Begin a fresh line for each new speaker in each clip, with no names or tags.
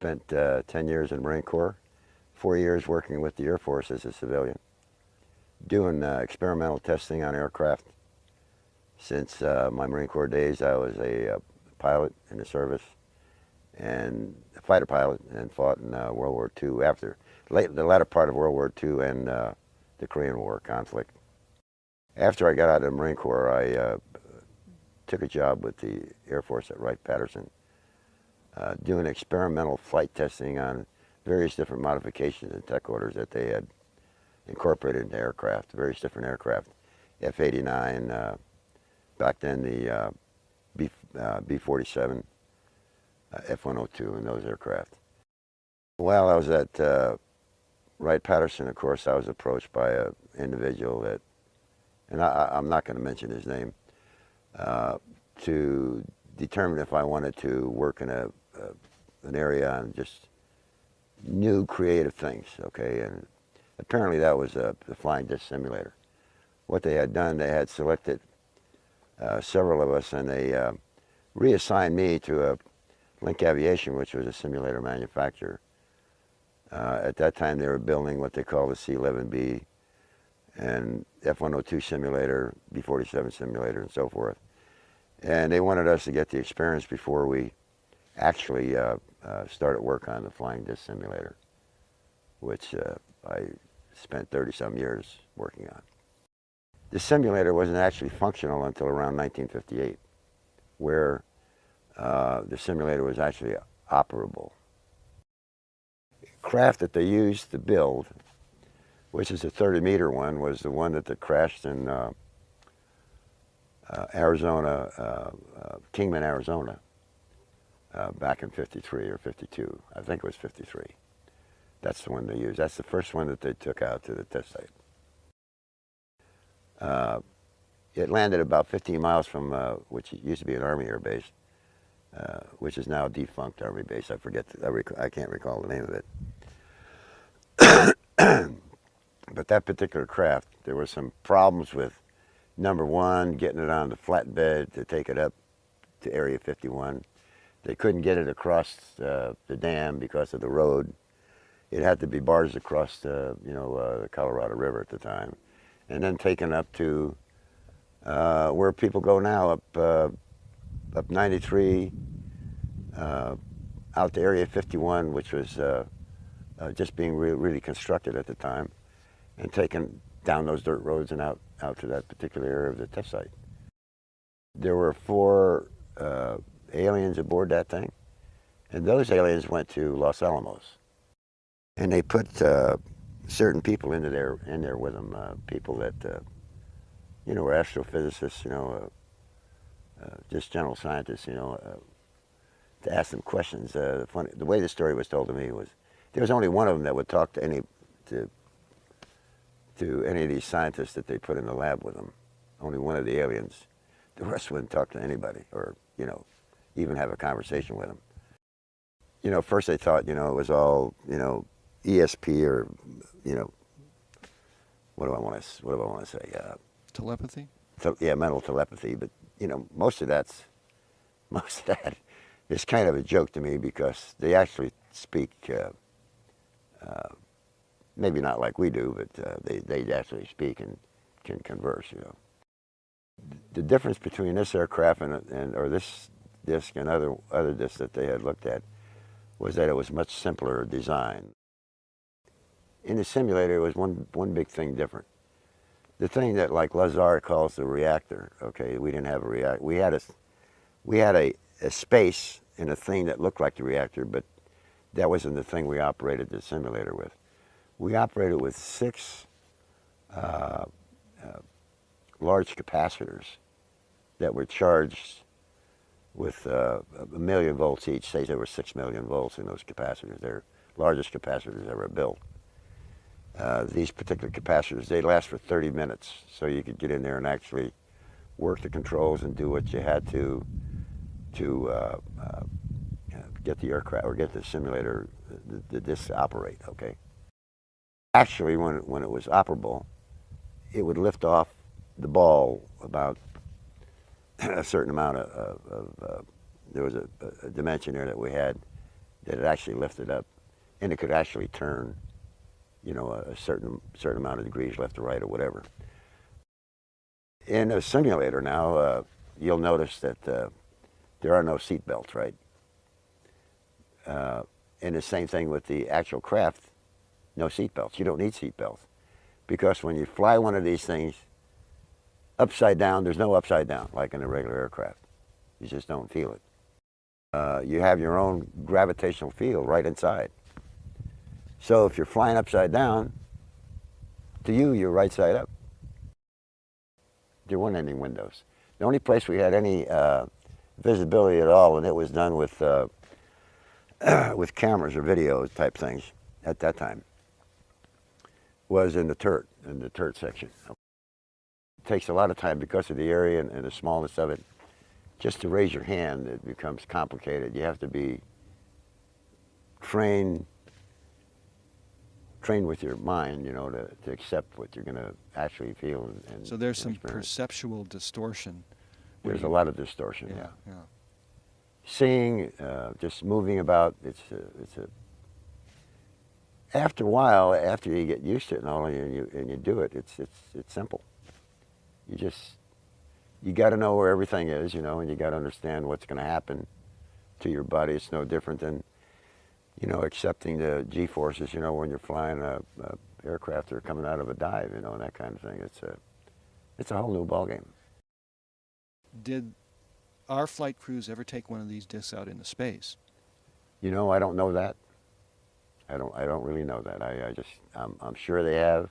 Spent 10 years in the Marine Corps, 4 years working with the Air Force as a civilian, doing experimental testing on aircraft. Since my Marine Corps days, I was a pilot in the service and a fighter pilot, and fought in World War II after the latter part of World War II and the Korean War conflict. After I got out of the Marine Corps, I took a job with the Air Force at Wright Patterson, doing experimental flight testing on various different modifications and tech orders that they had incorporated into aircraft, various different aircraft, F-89, back then the B-47, F-102, and those aircraft. While I was at Wright Patterson, of course, I was approached by an individual that, and I'm not going to mention his name, to determine if I wanted to work in an area on just new creative things, okay? And apparently that was the flying disc simulator. What they had done, they had selected several of us, and they reassigned me to Link Aviation, which was a simulator manufacturer. At that time, they were building what they call the C-11B and F-102 simulator, B-47 simulator, and so forth. And they wanted us to get the experience before we actually started work on the flying disc simulator, which I spent 30-some years working on. The simulator wasn't actually functional until around 1958, where the simulator was actually operable. Craft that they used to build, which is a 30-meter one, was the one that crashed in Arizona, Kingman, Arizona, back in 53 or 52. I think it was 53. That's the one they used. That's the first one that they took out to the test site. It landed about 15 miles from, which used to be an Army air base, which is now a defunct Army base. I can't recall the name of it. But that particular craft, there were some problems with, number one, getting it on the flatbed to take it up to Area 51. They couldn't get it across the dam because of the road. It had to be barged across the Colorado River at the time, and then taken up to where people go now, up 93, out to Area 51, which was just being really constructed at the time, and taken down those dirt roads and out to that particular area of the test site. There were 4 aliens aboard that thing, and those aliens went to Los Alamos, and they put certain people in there with them, people that were astrophysicists, just general scientists, to ask them questions. The way the story was told to me was there was only one of them that would talk to any of these scientists that they put in the lab with them. Only one of the aliens. The rest wouldn't talk to anybody, or even have a conversation with them. First they thought it was all ESP, or what do I want to say?
Telepathy?
Yeah, mental telepathy. But most of that is kind of a joke to me, because they actually speak. Maybe not like we do, but they actually speak and can converse. The difference between this aircraft or this disc and other discs that they had looked at was that it was much simpler design. In the simulator, it was one big thing different. The thing that, like Lazar calls the reactor. Okay, we didn't have a reactor. We had a space in a thing that looked like the reactor, but that wasn't the thing we operated the simulator with. We operated with 6 large capacitors that were charged with 1 million volts each. Say there were 6 million volts in those capacitors. They're largest capacitors ever built. These particular capacitors, they last for 30 minutes, so you could get in there and actually work the controls and do what you had to get the aircraft, or get the simulator, the disc to operate, okay? Actually, when it was operable, it would lift off the ball about a certain amount of there was a dimension there that we had that it actually lifted up, and it could actually turn, you know, a certain amount of degrees left or right or whatever. In a simulator now, you'll notice that there are no seat belts, right? And the same thing with the actual craft, no seat belts. You don't need seat belts, because when you fly one of these things upside down, there's no upside down like in a regular aircraft. You just don't feel it. You have your own gravitational field right inside. So if you're flying upside down, to you, you're right side up. There weren't any windows. The only place we had any visibility at all, and it was done with cameras or video type things at that time, was in the turret section. It takes a lot of time because of the area and the smallness of it. Just to raise your hand, it becomes complicated. You have to be trained with your mind, you know, to accept what you're going to actually feel. And
so there's some
experience.
Perceptual distortion.
There's a lot of distortion,
yeah.
Seeing, just moving about, it's a after a while, after you get used to it and all, and you do it, it's simple. You got to know where everything is, you know, and you got to understand what's going to happen to your body. It's no different than, you know, accepting the G-forces, you know, when you're flying a aircraft that are coming out of a dive, you know, and that kind of thing. It's a whole new ballgame.
Did our flight crews ever take one of these discs out into space?
You know, I don't know that. I don't really know that. I'm sure they have.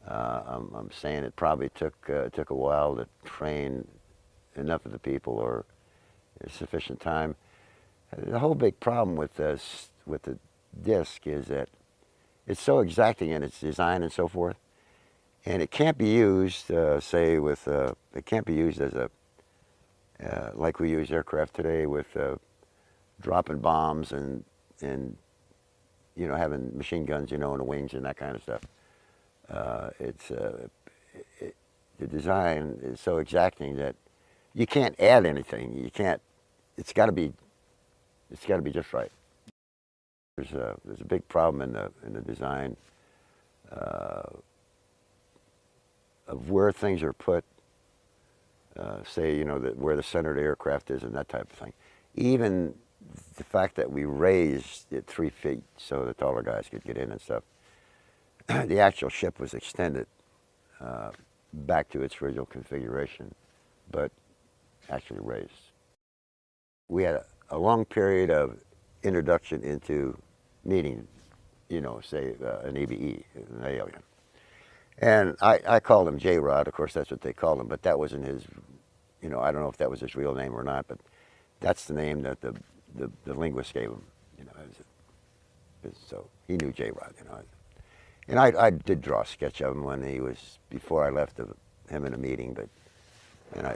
I'm saying it probably took a while to train enough of the people, or sufficient time. The whole big problem with the disc is that it's so exacting in its design and so forth, and it can't be used, say, with it can't be used as a like we use aircraft today with dropping bombs and you know, having machine guns, you know, in the wings and that kind of stuff. The design is so exacting that you can't add anything. You can't. It's got to be just right. There's a big problem in the design of where things are put. Say, you know, where the center of the aircraft is and that type of thing. Even the fact that we raised it 3 feet so the taller guys could get in and stuff. The actual ship was extended back to its original configuration, but actually raised. We had a long period of introduction into meeting, you know, say an EBE, an alien. And I called him J-Rod, of course that's what they called him, but that wasn't his, you know, I don't know if that was his real name or not, but that's the name that the linguist gave him, you know. So he knew J-Rod, you know. And I did draw a sketch of him when he was, before I left him in a meeting, but, and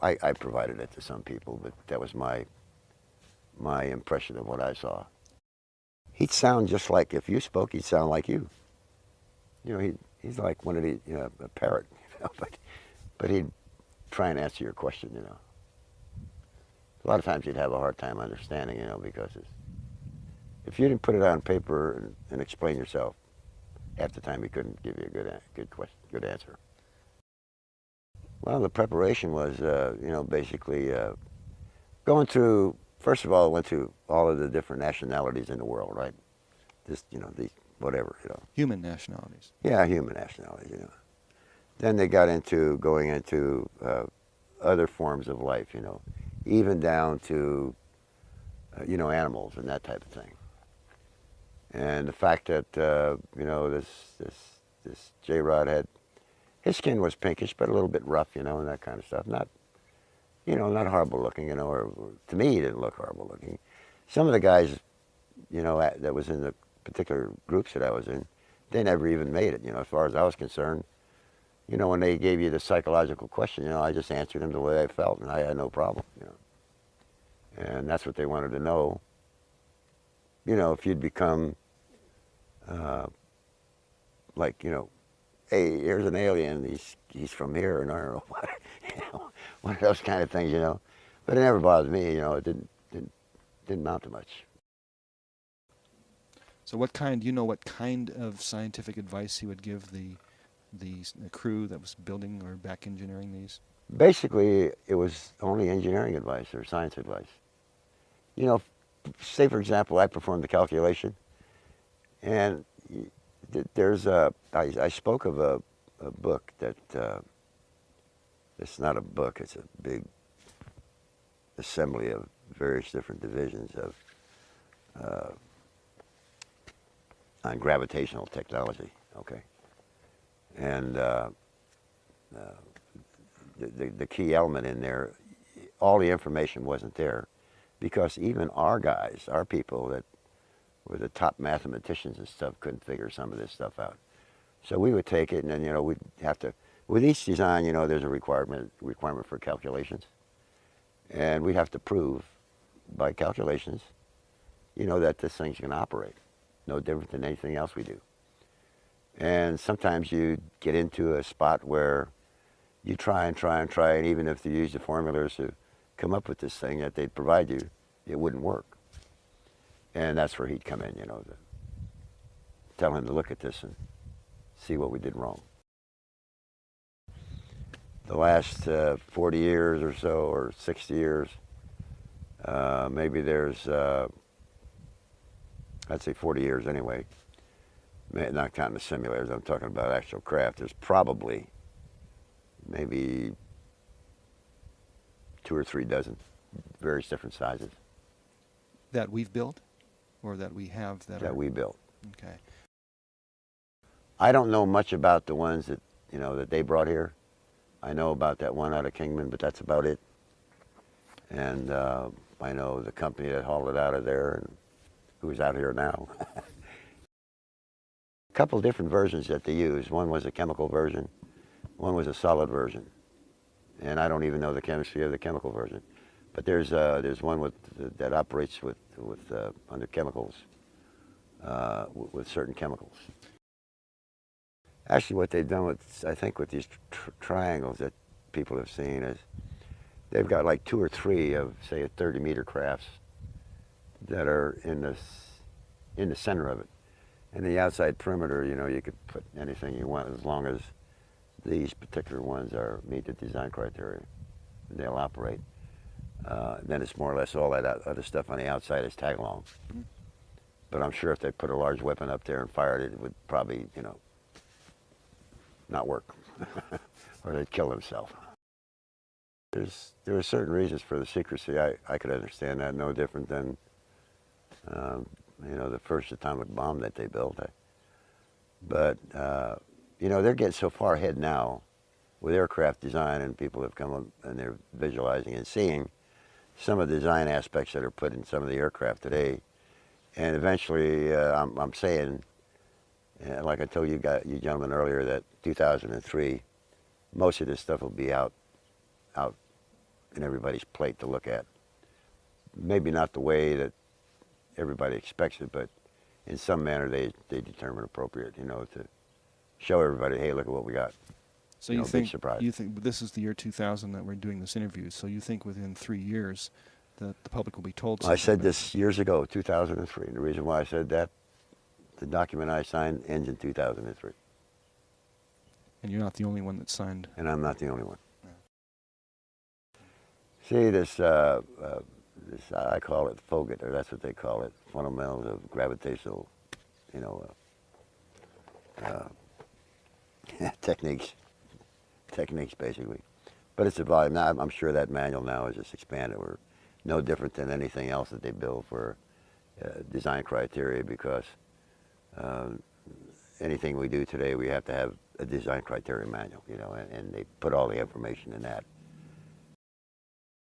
I provided it to some people, but that was my impression of what I saw. He'd sound just like, if you spoke, he'd sound like you. You know, he's like one of these, you know, a parrot, you know, but he'd try and answer your question, you know. A lot of times you'd have a hard time understanding, you know, because if you didn't put it on paper and explain yourself, half the time he couldn't give you a good answer. Well, the preparation was, you know, basically going through. First of all, I went through all of the different nationalities in the world, right? Just, you know, these whatever, you know.
Human nationalities.
Yeah, human nationalities, you know. Then they got into going into other forms of life, you know, even down to, you know, animals and that type of thing. And the fact that, you know, this J-Rod had, his skin was pinkish, but a little bit rough, you know, and that kind of stuff. Not, you know, not horrible looking, you know, or to me, he didn't look horrible looking. Some of the guys, you know, that was in the particular groups that I was in, they never even made it, you know, as far as I was concerned. You know, when they gave you the psychological question, you know, I just answered them the way I felt, and I had no problem, you know. And that's what they wanted to know. You know, if you'd become, like, you know, hey, here's an alien, he's from here, and I don't know what, you know, one of those kind of things, you know. But it never bothered me, you know, it didn't amount to much.
So what kind, do you know what kind of scientific advice he would give the crew that was building or back engineering these?
Basically, it was only engineering advice or science advice. You know, say for example, I performed the calculation, and I spoke of a book that, it's not a book, it's a big assembly of various different divisions of on gravitational technology, okay? And the key element in there, all the information wasn't there, because even our guys, our people that were the top mathematicians and stuff, couldn't figure some of this stuff out. So we would take it, and then, you know, we'd have to, with each design, you know, there's a requirement for calculations. And we'd have to prove by calculations, you know, that this thing's going to operate. No different than anything else we do. And sometimes you get into a spot where you try, and even if you use the formulas to come up with this thing that they'd provide you, it wouldn't work. And that's where he'd come in, you know, to tell him to look at this and see what we did wrong. The last 40 years or so, or 60 years, maybe there's, I'd say 40 years anyway, not counting the simulators, I'm talking about actual craft, there's probably maybe 2 or 3 dozen various different sizes.
That we've built? Or that we have that
we built.
Okay.
I don't know much about the ones that, you know, that they brought here. I know about that one out of Kingman, but that's about it. And I know the company that hauled it out of there and who's out here now. A couple different versions that they used. One was a chemical version, one was a solid version. And I don't even know the chemistry of the chemical version. But there's one that operates with under chemicals, with certain chemicals. Actually, what they've done with, I think, with these triangles that people have seen is they've got like 2 or 3 of, say, a 30-meter crafts that are in the center of it. And the outside perimeter, you know, you could put anything you want as long as these particular ones meet the design criteria. They'll operate. Then it's more or less all that other stuff on the outside is tag along. Mm-hmm. But I'm sure if they put a large weapon up there and fired it, it would probably, you know, not work. Or they'd kill themselves. There are certain reasons for the secrecy. I could understand that, no different than, you know, the first atomic bomb that they built. But, you know, they're getting so far ahead now with aircraft design, and people have come up and they're visualizing and seeing some of the design aspects that are put in some of the aircraft today. And eventually, I'm saying, like I told you gentlemen earlier, that 2003, most of this stuff will be out in everybody's plate to look at. Maybe not the way that everybody expects it, but in some manner they determine appropriate, you know, to show everybody, hey, look at what we got.
So you think this is the year 2000 that we're doing this interview, so you think within 3 years that the public will be told something?
I said this years ago, 2003. The reason why I said that, the document I signed ends in 2003.
And you're not the only one that signed.
And I'm not the only one.
Yeah.
See, this I call it FOGIT, or that's what they call it, fundamentals of gravitational, you know, techniques basically. But it's a volume. Now, I'm sure that manual now is just expanded. We're no different than anything else that they build for design criteria, because anything we do today, we have to have a design criteria manual, you know, and they put all the information in that.